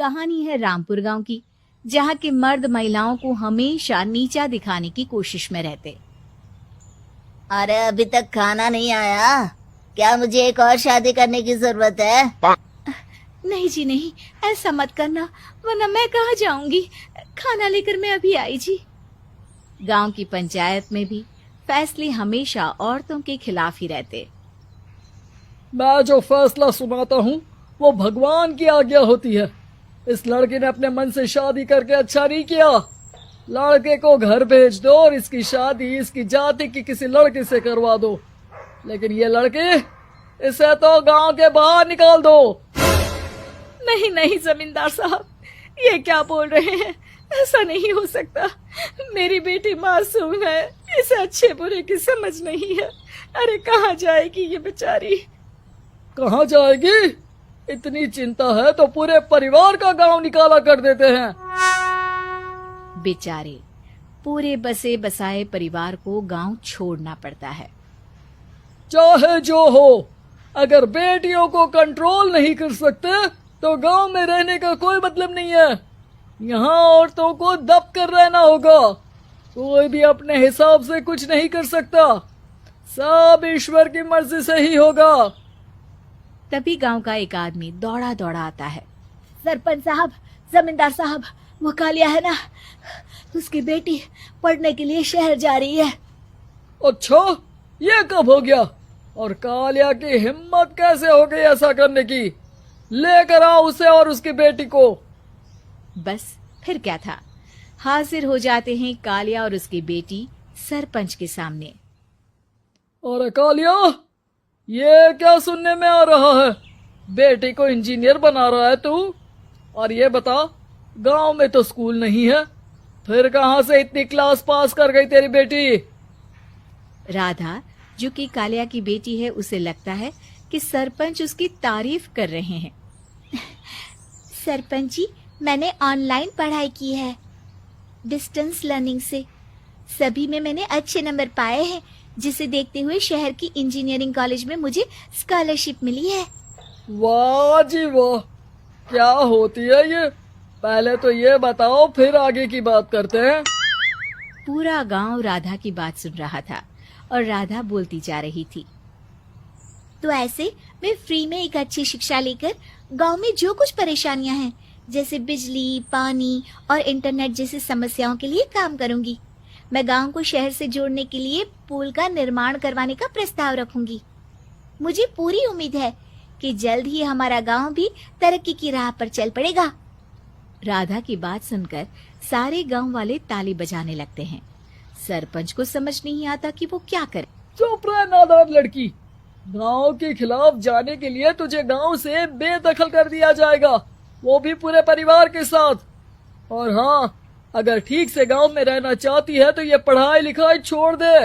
कहानी है रामपुर गांव की, जहां के मर्द महिलाओं को हमेशा नीचा दिखाने की कोशिश में रहते। अरे अभी तक खाना नहीं आया, क्या मुझे एक और शादी करने की जरूरत है? नहीं जी नहीं, ऐसा मत करना, वरना मैं कहाँ जाऊंगी। खाना लेकर मैं अभी आई जी। गांव की पंचायत में भी फैसले हमेशा औरतों के खिलाफ ही रहते। मैं जो फैसला सुनाता हूँ वो भगवान की आज्ञा होती है। इस लड़के ने अपने मन से शादी करके अच्छा नहीं किया। लड़के को घर भेज दो और इसकी शादी इसकी जाति की किसी लड़के से करवा दो, लेकिन ये लड़के, इसे तो गांव के बाहर निकाल दो। नहीं नहीं जमींदार साहब, ये क्या बोल रहे हैं? ऐसा नहीं हो सकता। मेरी बेटी मासूम है, इसे अच्छे बुरे की समझ नहीं है। अरे कहाँ जाएगी ये बेचारी? कहाँ जाएगी? इतनी चिंता है तो पूरे परिवार का गांव निकाला कर देते हैं। बेचारे पूरे बसे बसाए परिवार को गांव छोड़ना पड़ता है। चाहे जो हो, अगर बेटियों को कंट्रोल नहीं कर सकते तो गांव में रहने का कोई मतलब नहीं है। यहाँ औरतों को दब कर रहना होगा। कोई भी अपने हिसाब से कुछ नहीं कर सकता, सब ईश्वर की मर्जी से ही होगा। तभी गांव का एक आदमी दौड़ा दौड़ा आता है। सरपंच साहब, जमींदार साहब, वो कालिया है ना, उसकी बेटी पढ़ने के लिए शहर जा रही है। अच्छा, ये कब हो गया? और कालिया की हिम्मत कैसे हो गई ऐसा करने की? लेकर आओ उसे और उसकी बेटी को। बस फिर क्या था, हाजिर हो जाते हैं कालिया और उसकी बेटी सरपंच के सामने। अरे कालिया, ये क्या सुनने में आ रहा है? बेटी को इंजीनियर बना रहा है तू? और ये बता, गांव में तो स्कूल नहीं है, फिर कहां से इतनी क्लास पास कर गई तेरी बेटी? राधा, जो कि कालिया की बेटी है, उसे लगता है कि सरपंच उसकी तारीफ कर रहे हैं। सरपंच जी, मैंने ऑनलाइन पढ़ाई की है, डिस्टेंस लर्निंग से। सभी में मैंने अच्छे नंबर पाए हैं, जिसे देखते हुए शहर की इंजीनियरिंग कॉलेज में मुझे स्कॉलरशिप मिली है। वाह जी वाह, क्या होती है ये? पहले तो ये बताओ, फिर आगे की बात करते हैं। पूरा गांव राधा की बात सुन रहा था और राधा बोलती जा रही थी। तो ऐसे मैं फ्री में एक अच्छी शिक्षा लेकर गांव में जो कुछ परेशानियां हैं, जैसे बिजली, पानी और इंटरनेट जैसी समस्याओं के लिए काम करूंगी। मैं गांव को शहर से जोड़ने के लिए पुल का निर्माण करवाने का प्रस्ताव रखूंगी। मुझे पूरी उम्मीद है कि जल्द ही हमारा गांव भी तरक्की की राह पर चल पड़ेगा। राधा की बात सुनकर सारे गांव वाले ताली बजाने लगते हैं। सरपंच को समझ नहीं आता कि वो क्या करे। चुप रह नादान लड़की, गांव के खिलाफ जाने के लिए तुझे गांव से बेदखल कर दिया जाएगा, वो भी पूरे परिवार के साथ। और हाँ, अगर ठीक से गांव में रहना चाहती है तो ये पढ़ाई लिखाई छोड़ दे।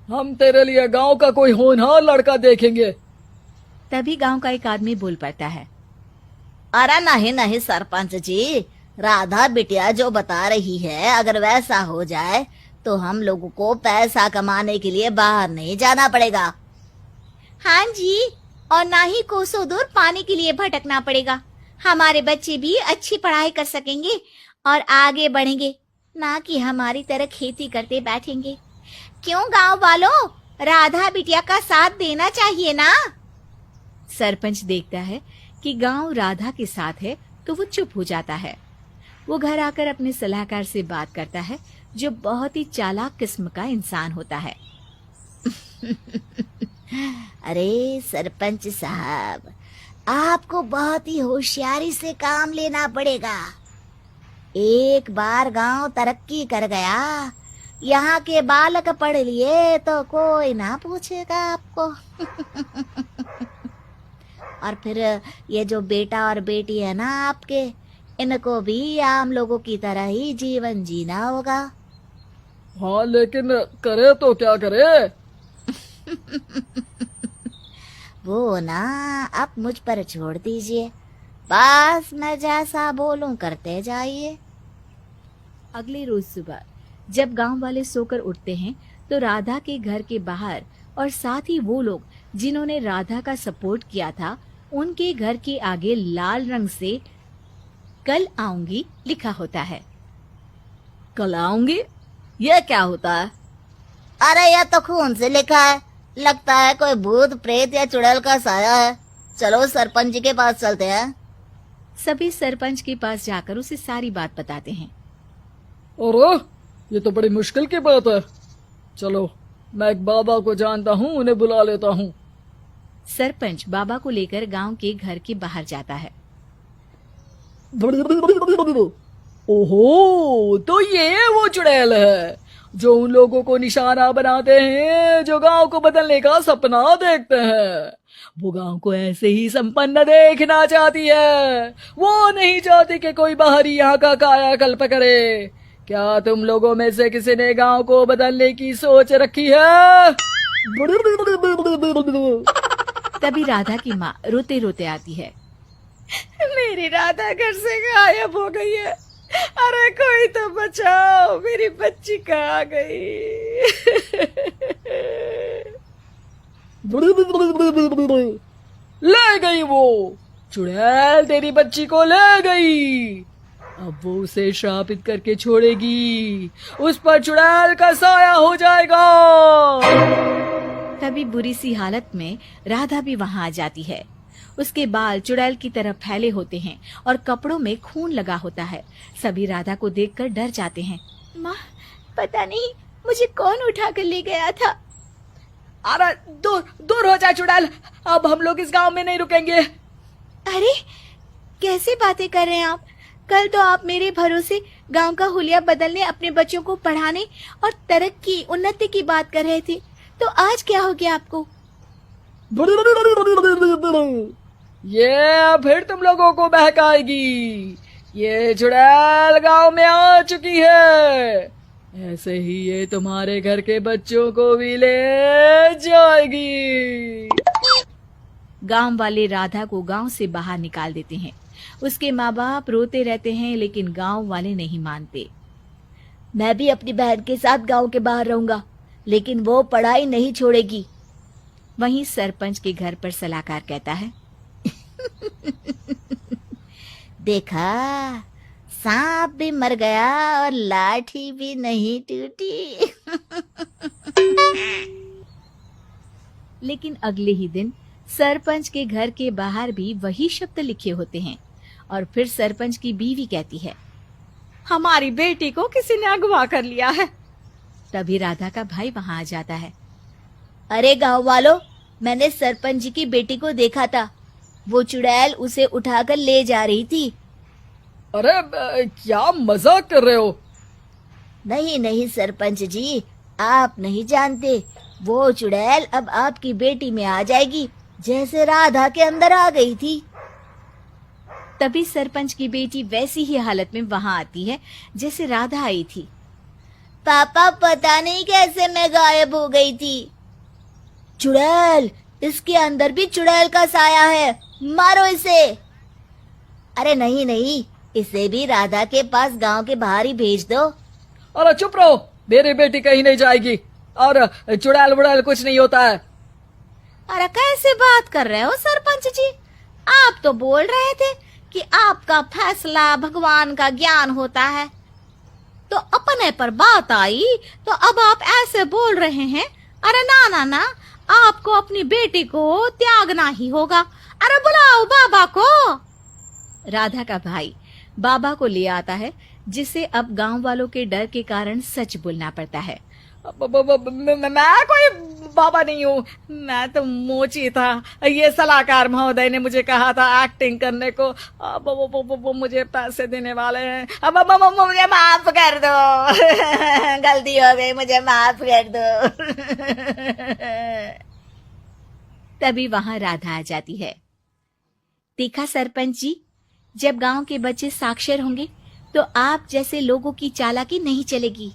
हम तेरे लिए गांव का कोई होनहार लड़का देखेंगे। तभी गांव का एक आदमी बोल पड़ता है। अरे नहीं नहीं सरपंच जी, राधा बिटिया जो बता रही है, अगर वैसा हो जाए तो हम लोगों को पैसा कमाने के लिए बाहर नहीं जाना पड़ेगा। हाँ जी, और ना ही कोसों दूर पानी के लिए भटकना पड़ेगा। हमारे बच्चे भी अच्छी पढ़ाई कर सकेंगे और आगे बढ़ेंगे, ना कि हमारी तरह खेती करते बैठेंगे। क्यों गांव वालों, राधा बिटिया का साथ देना चाहिए ना। सरपंच देखता है कि गांव राधा के साथ है तो वो चुप हो जाता है। वो घर आकर अपने सलाहकार से बात करता है, जो बहुत ही चालाक किस्म का इंसान होता है। अरे सरपंच साहब, आपको बहुत ही होशियारी से काम लेना पड़ेगा। एक बार गांव तरक्की कर गया, यहाँ के बालक पढ़ लिए तो कोई ना पूछेगा आपको। और फिर ये जो बेटा और बेटी है ना आपके, इनको भी आम लोगों की तरह ही जीवन जीना होगा। हाँ, लेकिन करे तो क्या करे? वो ना आप मुझ पर छोड़ दीजिए, बस मैं जैसा बोलूं करते जाइए। अगले रोज सुबह जब गांव वाले सोकर उठते हैं तो राधा के घर के बाहर और साथ ही वो लोग जिन्होंने राधा का सपोर्ट किया था, उनके घर के आगे लाल रंग से कल आऊंगी लिखा होता है। कल आऊंगी, यह क्या होता है? अरे यह तो खून से लिखा है, लगता है कोई भूत प्रेत या चुड़ैल का साया है। चलो सरपंच जी के पास चलते हैं। सभी सरपंच के पास जाकर उसे सारी बात बताते हैं। अरे ये तो बड़ी मुश्किल की बात है। चलो मैं एक बाबा को जानता हूँ, उन्हें बुला लेता हूँ। सरपंच बाबा को लेकर गांव के घर के बाहर जाता है। ओहो, तो ये वो चुड़ैल है जो उन लोगों को निशाना बनाते हैं जो गांव को बदलने का सपना देखते हैं। वो गांव को ऐसे ही संपन्न देखना चाहती है, वो नहीं चाहती कि कोई बाहरी यहाँ का कायाकल्प करे। क्या तुम लोगों में से किसी ने गांव को बदलने की सोच रखी है? तभी राधा की माँ रोते रोते आती है। मेरी राधा घर से गायब हो गई है। अरे कोई तो बचाओ, मेरी बच्ची कहाँ गई? ले गई वो चुड़ैल, तेरी बच्ची को ले गई। अब वो उसे श्रापित करके छोड़ेगी, उस पर चुड़ैल का साया हो जाएगा। तभी बुरी सी हालत में राधा भी वहां आ जाती है। उसके बाल चुड़ैल की तरह फैले होते हैं और कपड़ों में खून लगा होता है। सभी राधा को देखकर डर जाते हैं। माँ, पता नहीं मुझे कौन उठा कर ले गया था। अरे दूर दूर हो जा चुड़ैल, अब हम लोग इस गांव में नहीं रुकेंगे। अरे कैसे बातें कर रहे हैं आप? कल तो आप मेरे भरोसे गांव का हुलिया बदलने, अपने बच्चों को पढ़ाने और तरक्की उन्नति की बात कर रहे थे, तो आज क्या हो गया आपको? ये फिर तुम लोगों को बहकाएगी। ये चुड़ैल गांव में आ चुकी है, ऐसे ही ये तुम्हारे घर के बच्चों को भी ले जाएगी। गांव वाले राधा को गांव से बाहर निकाल देते हैं। उसके माँ बाप रोते रहते हैं, लेकिन गांव वाले नहीं मानते। मैं भी अपनी बहन के साथ गांव के बाहर रहूंगा, लेकिन वो पढ़ाई नहीं छोड़ेगी। वहीं सरपंच के घर पर सलाहकार कहता है। देखा, सांप भी मर गया और लाठी भी नहीं टूटी। लेकिन अगले ही दिन सरपंच के घर के बाहर भी वही शब्द लिखे होते हैं। और फिर सरपंच की बीवी कहती है, हमारी बेटी को किसी ने अगवा कर लिया है। तभी राधा का भाई वहां आ जाता है। अरे गांव वालों, मैंने सरपंच जी की बेटी को देखा था। वो चुड़ैल उसे उठाकर ले जा रही थी। अरे क्या मजाक कर रहे हो? नहीं नहीं सरपंच जी, आप नहीं जानते। वो चुड़ैल अब आपकी बेटी में आ जाएगी, जैसे राधा के अंदर आ गई थी। तभी सरपंच की बेटी वैसी ही हालत में वहां आती है जैसे राधा आई थी। पापा, पता नहीं कैसे मैं गायब हो गई थी। चुड़ैल, इसके अंदर भी चुड़ैल का साया है, मारो इसे। अरे नहीं नहीं, इसे भी राधा के पास गांव के बाहर ही भेज दो। अरे चुप रहो, मेरी बेटी कहीं नहीं जाएगी और चुड़ैल वुड़ैल कुछ नहीं होता है। अरे कैसे बात कर रहे हो सरपंच जी? आप तो बोल रहे थे कि आपका फैसला भगवान का ज्ञान होता है, तो अपने पर बात आई तो अब आप ऐसे बोल रहे हैं। अरे ना ना ना, आपको अपनी बेटी को त्यागना ही होगा। अरे बुलाओ बाबा को। राधा का भाई बाबा को ले आता है, जिसे अब गांव वालों के डर के कारण सच बोलना पड़ता है। मैं कोई बाबा नहीं हूँ, मैं तो मोची था। ये सलाहकार महोदय ने मुझे कहा था एक्टिंग करने को। अब वो मुझे पैसे देने वाले हैं। अब मुझे माफ कर दो। गलती हो गई, मुझे माफ कर दो। तभी वहां राधा आ जाती है। देखा सरपंच जी, जब गांव के बच्चे साक्षर होंगे तो आप जैसे लोगों की चालाकी नहीं चलेगी।